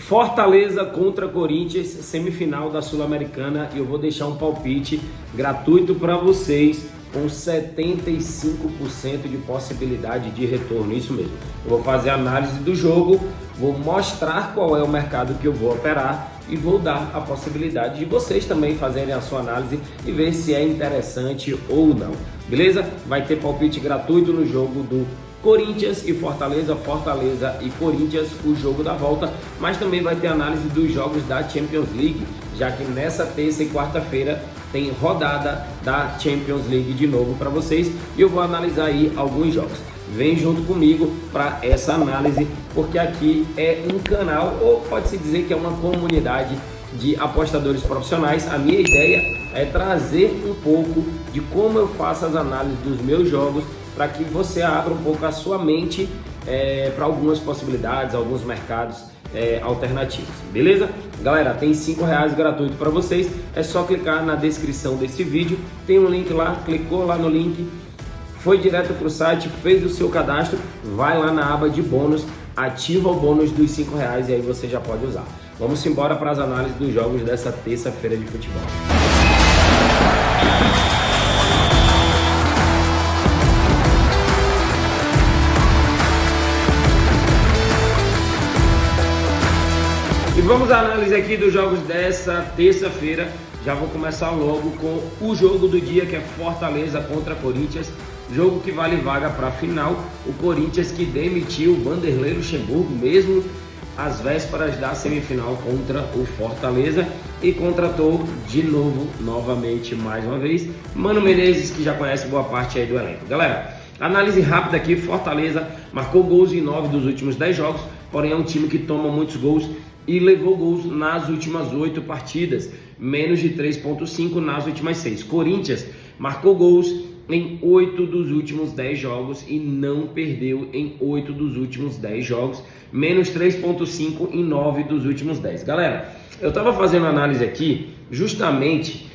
Fortaleza contra Corinthians, semifinal da Sul-Americana, e eu vou deixar um palpite gratuito para vocês com 75% de possibilidade de retorno, isso mesmo. Eu vou fazer a análise do jogo, vou mostrar qual é o mercado que eu vou operar e vou dar a possibilidade de vocês também fazerem a sua análise e ver se é interessante ou não, beleza? Vai ter palpite gratuito no jogo do Corinthians e Fortaleza, Fortaleza e Corinthians, o jogo da volta, mas também vai ter análise dos jogos da Champions League, já que nessa terça e quarta-feira tem rodada da Champions League de novo para vocês e eu vou analisar aí alguns jogos. Vem junto comigo para essa análise, porque aqui é um canal, ou pode-se dizer que é uma comunidade de apostadores profissionais. A minha ideia é trazer um pouco de como eu faço as análises dos meus jogos, para que você abra um pouco a sua mente para algumas possibilidades, alguns mercados alternativos, beleza? Galera, tem R$5 gratuito para vocês, é só clicar na descrição desse vídeo, tem um link lá, clicou lá no link, foi direto para o site, fez o seu cadastro, vai lá na aba de bônus, ativa o bônus dos R$5 e aí você já pode usar. Vamos embora para as análises dos jogos dessa terça-feira de futebol. E vamos à análise aqui dos jogos dessa terça-feira. Já vou começar logo com o jogo do dia, que é Fortaleza contra Corinthians. Jogo que vale vaga para a final. O Corinthians que demitiu o Vanderlei Luxemburgo, mesmo às vésperas da semifinal contra o Fortaleza. E contratou de novo, novamente, mais uma vez, Mano Menezes, que já conhece boa parte aí do elenco. Galera, análise rápida aqui. Fortaleza marcou gols em 9 dos últimos 10 jogos, porém é um time que toma muitos gols e levou gols nas últimas 8 partidas, menos de 3.5 nas últimas 6. Corinthians marcou gols em 8 dos últimos 10 jogos e não perdeu em 8 dos últimos 10 jogos, menos 3.5 em 9 dos últimos 10. Galera, eu estava fazendo análise aqui justamente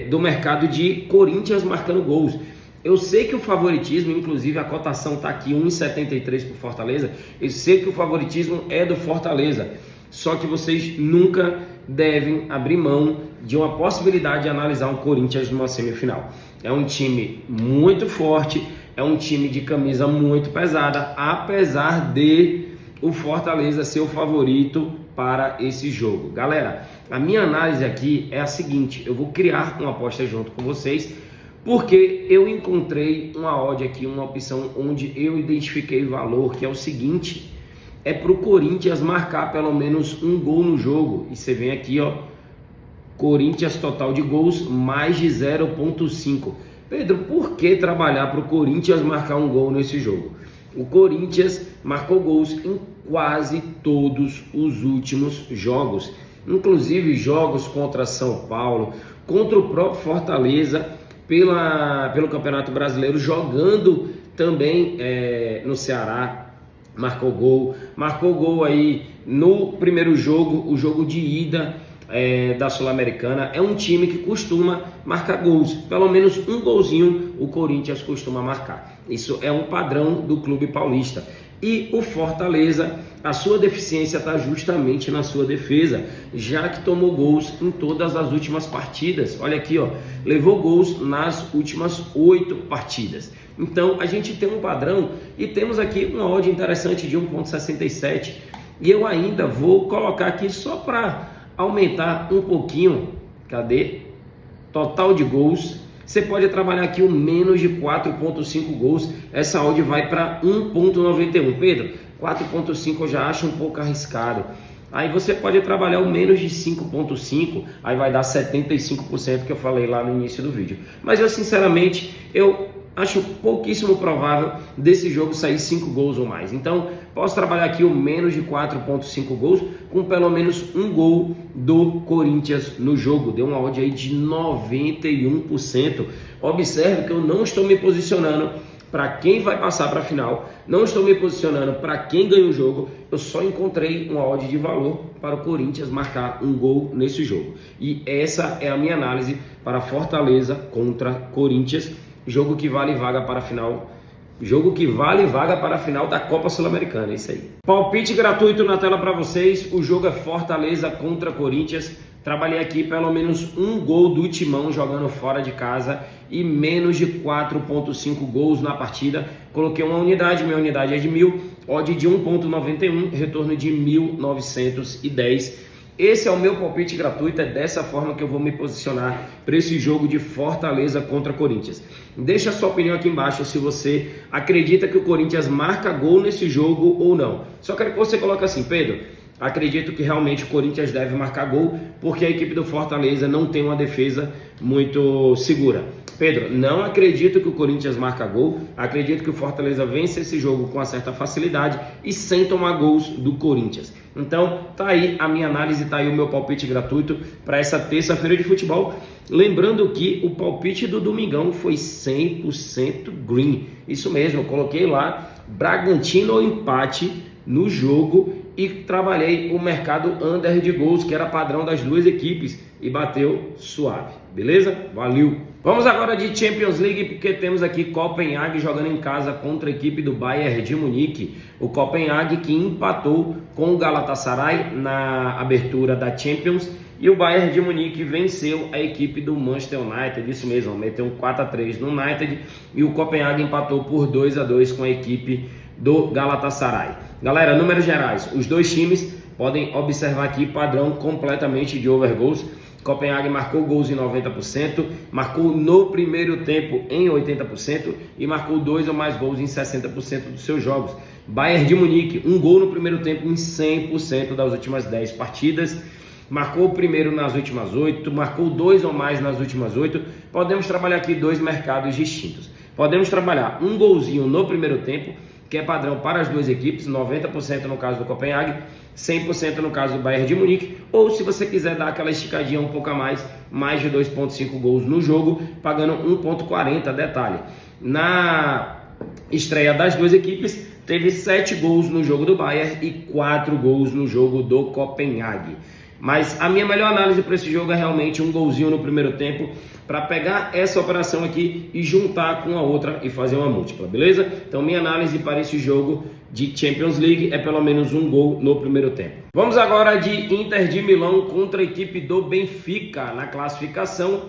do mercado de Corinthians marcando gols. Eu sei que o favoritismo, inclusive a cotação está aqui 1,73 para o Fortaleza, eu sei que o favoritismo é do Fortaleza, só que vocês nunca devem abrir mão de uma possibilidade de analisar um Corinthians numa semifinal. É um time muito forte, é um time de camisa muito pesada, apesar de o Fortaleza ser o favorito para esse jogo. Galera, a minha análise aqui é a seguinte, eu vou criar uma aposta junto com vocês, porque eu encontrei uma odd aqui, uma opção onde eu identifiquei valor, que é o seguinte, é para o Corinthians marcar pelo menos um gol no jogo. E você vem aqui, ó, Corinthians total de gols, mais de 0.5. Pedro, por que trabalhar para o Corinthians marcar um gol nesse jogo? O Corinthians marcou gols em quase todos os últimos jogos, inclusive jogos contra São Paulo, contra o próprio Fortaleza, pelo Campeonato Brasileiro, jogando também no Ceará, marcou gol aí no primeiro jogo, o jogo de ida da Sul-Americana. É um time que costuma marcar gols, pelo menos um golzinho o Corinthians costuma marcar. Isso é um padrão do clube paulista. E o Fortaleza, a sua deficiência está justamente na sua defesa, já que tomou gols em todas as últimas partidas. Olha aqui, ó, levou gols nas últimas 8 partidas. Então a gente tem um padrão e temos aqui uma odd interessante de 1.67. E eu ainda vou colocar aqui só para aumentar um pouquinho. Cadê? Total de gols. Você pode trabalhar aqui o menos de 4.5 gols, essa odd vai para 1.91. Pedro, 4.5 eu já acho um pouco arriscado. Aí você pode trabalhar o menos de 5.5, aí vai dar 75% que eu falei lá no início do vídeo. Mas eu sinceramente, eu acho pouquíssimo provável desse jogo sair 5 gols ou mais. Então, posso trabalhar aqui o menos de 4.5 gols com pelo menos um gol do Corinthians no jogo. Deu uma odd aí de 91%. Observe que eu não estou me posicionando para quem vai passar para a final, não estou me posicionando para quem ganha o jogo, eu só encontrei uma odd de valor para o Corinthians marcar um gol nesse jogo. E essa é a minha análise para Fortaleza contra Corinthians, jogo que vale vaga para a final Jogo que vale vaga para a final da Copa Sul-Americana, é isso aí. Palpite gratuito na tela para vocês. O jogo é Fortaleza contra Corinthians. Trabalhei aqui pelo menos um gol do Timão jogando fora de casa e menos de 4,5 gols na partida. Coloquei uma unidade, minha unidade é de 1.000, odd de 1,91, retorno de 1.910. Esse é o meu palpite gratuito, é dessa forma que eu vou me posicionar para esse jogo de Fortaleza contra Corinthians. Deixa a sua opinião aqui embaixo se você acredita que o Corinthians marca gol nesse jogo ou não. Só quero que você coloque assim: Pedro, acredito que realmente o Corinthians deve marcar gol, porque a equipe do Fortaleza não tem uma defesa muito segura. Pedro, não acredito que o Corinthians marca gol, acredito que o Fortaleza vence esse jogo com uma certa facilidade e sem tomar gols do Corinthians. Então, tá aí a minha análise, tá aí o meu palpite gratuito para essa terça-feira de futebol. Lembrando que o palpite do Domingão foi 100% green. Isso mesmo, eu coloquei lá Bragantino ou empate no jogo e trabalhei o mercado under de gols, que era padrão das duas equipes, e bateu suave, beleza? Valeu! Vamos agora de Champions League, porque temos aqui Copenhague jogando em casa contra a equipe do Bayern de Munique. O Copenhague que empatou com o Galatasaray na abertura da Champions, e o Bayern de Munique venceu a equipe do Manchester United, isso mesmo, meteu um 4-3 no United, e o Copenhague empatou por 2-2 com a equipe do Galatasaray. Galera, números gerais, os dois times podem observar aqui padrão completamente de over goals. Copenhague marcou gols em 90%, marcou no primeiro tempo em 80% e marcou 2 ou mais gols em 60% dos seus jogos. Bayern de Munique, um gol no primeiro tempo em 100% das últimas 10 partidas. Marcou o primeiro nas últimas 8, marcou 2 ou mais nas últimas 8. Podemos trabalhar aqui dois mercados distintos. Podemos trabalhar um golzinho no primeiro tempo, que é padrão para as duas equipes, 90% no caso do Copenhague, 100% no caso do Bayern de Munique, ou se você quiser dar aquela esticadinha um pouco a mais de 2,5 gols no jogo, pagando 1,40, detalhe. Na estreia das duas equipes, teve 7 gols no jogo do Bayern e 4 gols no jogo do Copenhague. Mas a minha melhor análise para esse jogo é realmente um golzinho no primeiro tempo, para pegar essa operação aqui e juntar com a outra e fazer uma múltipla, beleza? Então minha análise para esse jogo de Champions League é pelo menos um gol no primeiro tempo. Vamos agora de Inter de Milão contra a equipe do Benfica. Na classificação,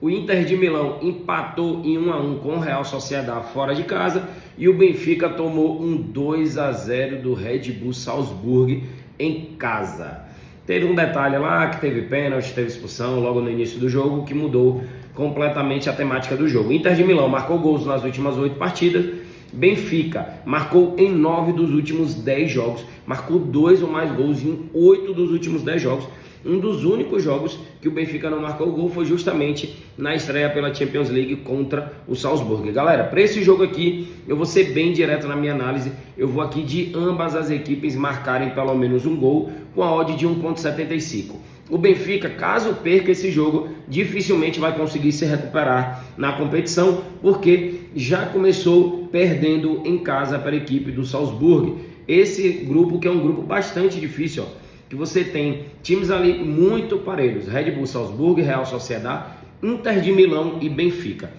o Inter de Milão empatou em 1-1 com o Real Sociedad fora de casa e o Benfica tomou um 2-0 do Red Bull Salzburg em casa. Teve um detalhe lá que teve pênalti, teve expulsão logo no início do jogo, que mudou completamente a temática do jogo. Inter de Milão marcou gols nas últimas 8 partidas. Benfica marcou em 9 dos últimos 10 jogos. Marcou 2 ou mais gols em 8 dos últimos 10 jogos. Um dos únicos jogos que o Benfica não marcou gol foi justamente na estreia pela Champions League contra o Salzburg. Galera, para esse jogo aqui, eu vou ser bem direto na minha análise. Eu vou aqui de ambas as equipes marcarem pelo menos um gol, com a odd de 1,75. O Benfica, caso perca esse jogo, dificilmente vai conseguir se recuperar na competição, porque já começou perdendo em casa para a equipe do Salzburg. Esse grupo que é um grupo bastante difícil, ó, que você tem times ali muito parelhos: Red Bull Salzburg, Real Sociedad, Inter de Milão e Benfica.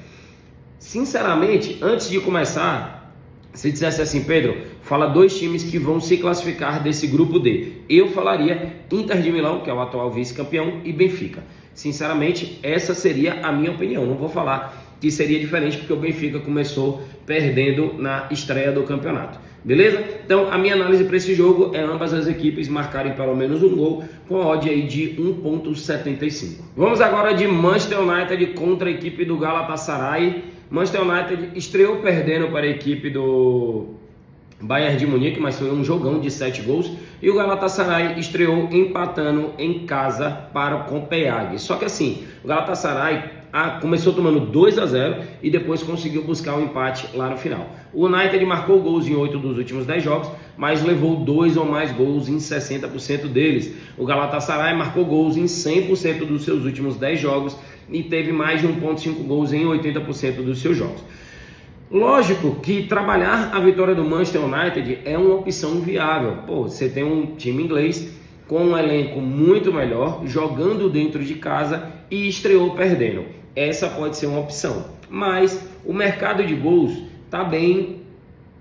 Sinceramente, antes de começar, se dissesse assim: Pedro, fala dois times que vão se classificar desse grupo D, eu falaria Inter de Milão, que é o atual vice-campeão, e Benfica. Sinceramente, essa seria a minha opinião. Não vou falar que seria diferente, porque o Benfica começou perdendo na estreia do campeonato. Beleza? Então a minha análise para esse jogo é ambas as equipes marcarem pelo menos um gol, com a odd aí de 1,75. Vamos agora de Manchester United contra a equipe do Galatasaray. Manchester United estreou perdendo para a equipe do Bayern de Munique, mas foi um jogão de 7 gols. E o Galatasaray estreou empatando em casa para o Copenhague. Só que assim, o Galatasaray começou tomando 2-0 e depois conseguiu buscar um empate lá no final. O United marcou gols em 8 dos últimos 10 jogos, mas levou 2 ou mais gols em 60% deles. O Galatasaray marcou gols em 100% dos seus últimos 10 jogos e teve mais de 1,5 gols em 80% dos seus jogos. Lógico que trabalhar a vitória do Manchester United é uma opção viável. Pô, você tem um time inglês com um elenco muito melhor, jogando dentro de casa e estreou perdendo. Essa pode ser uma opção, mas o mercado de gols está bem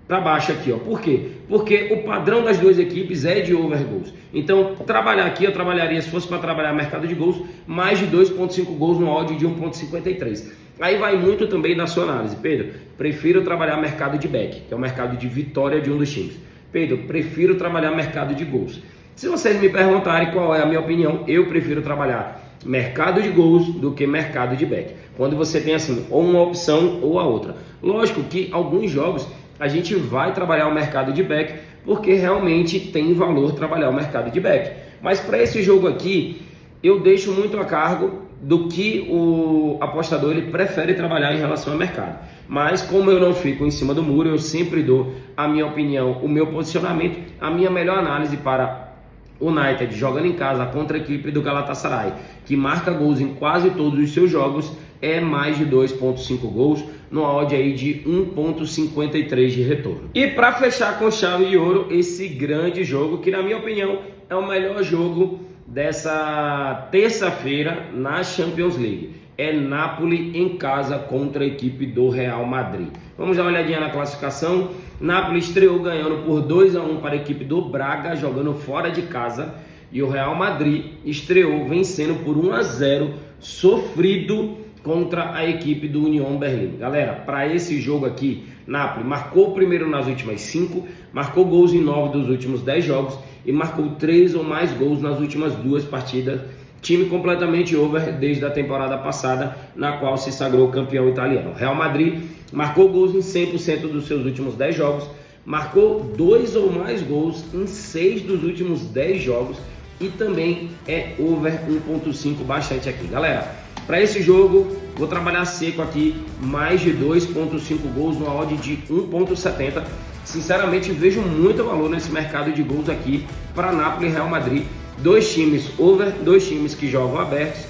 para baixo aqui, ó. Por quê? Porque o padrão das duas equipes é de over gols. Então, trabalhar aqui, eu trabalharia, se fosse para trabalhar mercado de gols, mais de 2,5 gols no odd de 1,53. Aí vai muito também na sua análise. Pedro, prefiro trabalhar mercado de back, que é o mercado de vitória de um dos times. Pedro, prefiro trabalhar mercado de gols. Se vocês me perguntarem qual é a minha opinião, eu prefiro trabalhar mercado de gols do que mercado de back. Quando você tem assim, ou uma opção ou a outra. Lógico que alguns jogos a gente vai trabalhar o mercado de back porque realmente tem valor trabalhar o mercado de back. Mas para esse jogo aqui, eu deixo muito a cargo do que o apostador ele prefere trabalhar em relação ao mercado. Mas como eu não fico em cima do muro, eu sempre dou a minha opinião, o meu posicionamento, a minha melhor análise para o United jogando em casa contra a equipe do Galatasaray, que marca gols em quase todos os seus jogos, é mais de 2,5 gols, no odd aí de 1,53 de retorno. E para fechar com chave de ouro, esse grande jogo, que na minha opinião é o melhor jogo dessa terça-feira na Champions League. É Napoli em casa contra a equipe do Real Madrid. Vamos dar uma olhadinha na classificação. Napoli estreou ganhando por 2-1 para a equipe do Braga, jogando fora de casa. E o Real Madrid estreou vencendo por 1-0, sofrido contra a equipe do Union Berlim. Galera, para esse jogo aqui, Napoli marcou primeiro nas últimas 5, marcou gols em 9 dos últimos 10 jogos e marcou 3 ou mais gols nas últimas 2 partidas. Time completamente over desde a temporada passada, na qual se sagrou campeão italiano. Real Madrid marcou gols em 100% dos seus últimos 10 jogos, marcou 2 ou mais gols em 6 dos últimos 10 jogos e também é over 1,5 bastante aqui. Galera, para esse jogo, vou trabalhar seco aqui, mais de 2,5 gols no odd de 1,70. Sinceramente, vejo muito valor nesse mercado de gols aqui para Napoli e Real Madrid. Dois times over, dois times que jogam abertos.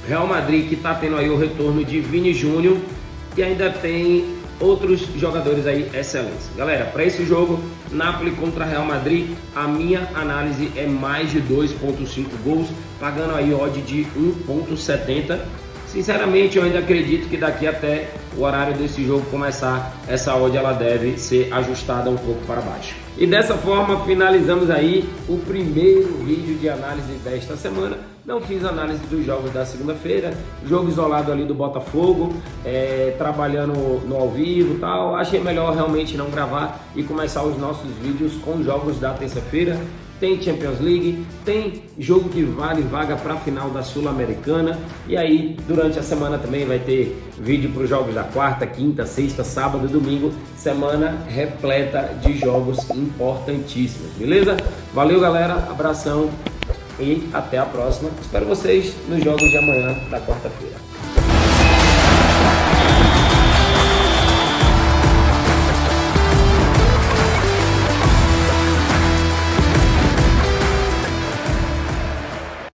Real Madrid que está tendo aí o retorno de Vini Júnior e ainda tem outros jogadores aí excelentes. Galera, para esse jogo, Napoli contra Real Madrid, a minha análise é mais de 2,5 gols, pagando aí odd de 1,70. Sinceramente, eu ainda acredito que daqui até o horário desse jogo começar, essa odd ela deve ser ajustada um pouco para baixo. E dessa forma, finalizamos aí o primeiro vídeo de análise desta semana. Não fiz análise dos jogos da segunda-feira, jogo isolado ali do Botafogo, trabalhando no ao vivo e tal. Achei melhor realmente não gravar e começar os nossos vídeos com jogos da terça-feira. Tem Champions League, tem jogo que vale vaga para a final da Sul-Americana. E aí, durante a semana também vai ter vídeo para os jogos da quarta, quinta, sexta, sábado e domingo. Semana repleta de jogos importantíssimos, beleza? Valeu, galera, abração e até a próxima. Espero vocês nos jogos de amanhã, da quarta-feira.